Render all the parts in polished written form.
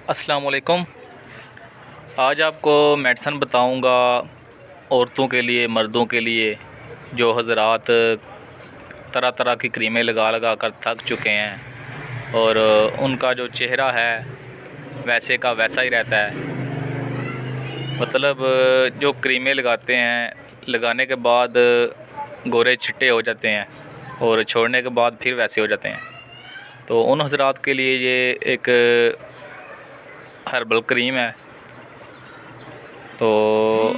अस्सलाम वालेकुम। आज आपको मेडिसन बताऊंगा औरतों के लिए, मर्दों के लिए, जो हज़रात तरह तरह की क्रीमें लगा लगा कर थक चुके हैं और उनका जो चेहरा है वैसे का वैसा ही रहता है। मतलब जो क्रीमें लगाते हैं, लगाने के बाद गोरे चिट्टे हो जाते हैं और छोड़ने के बाद फिर वैसे हो जाते हैं। तो उन हज़रात के लिए ये एक हर्बल क्रीम है, तो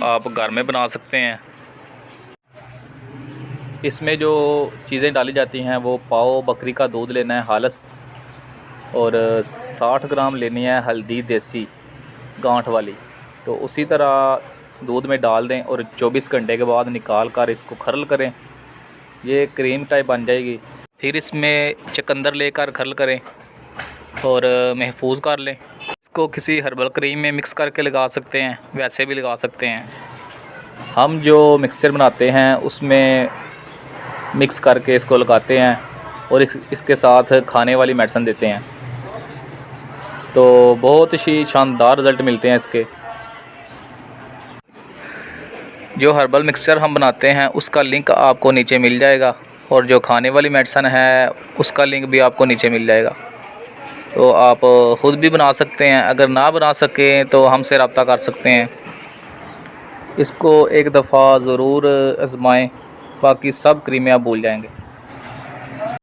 आप घर में बना सकते हैं। इसमें जो चीज़ें डाली जाती हैं वो पाव बकरी का दूध लेना है हालस, और 60 ग्राम लेनी है हल्दी देसी गांठ वाली। तो उसी तरह दूध में डाल दें और 24 घंटे के बाद निकाल कर इसको खरल करें, ये क्रीम टाइप बन जाएगी। फिर इसमें चुकंदर लेकर खरल करें और महफूज कर लें। इसको किसी हर्बल क्रीम में मिक्स करके लगा सकते हैं, वैसे भी लगा सकते हैं। हम जो मिक्सचर बनाते हैं उसमें मिक्स करके इसको लगाते हैं और इसके साथ खाने वाली मेडिसिन देते हैं, तो बहुत ही शानदार रिज़ल्ट मिलते हैं इसके। जो हर्बल मिक्सचर हम बनाते हैं उसका लिंक आपको नीचे मिल जाएगा, और जो खाने वाली मेडिसिन है उसका लिंक भी आपको नीचे मिल जाएगा। तो आप ख़ुद भी बना सकते हैं, अगर ना बना सकें तो हमसे रब्ता कर सकते हैं। इसको एक दफ़ा ज़रूर आज़माएं, बाकी सब क्रीमें आप भूल जाएंगे।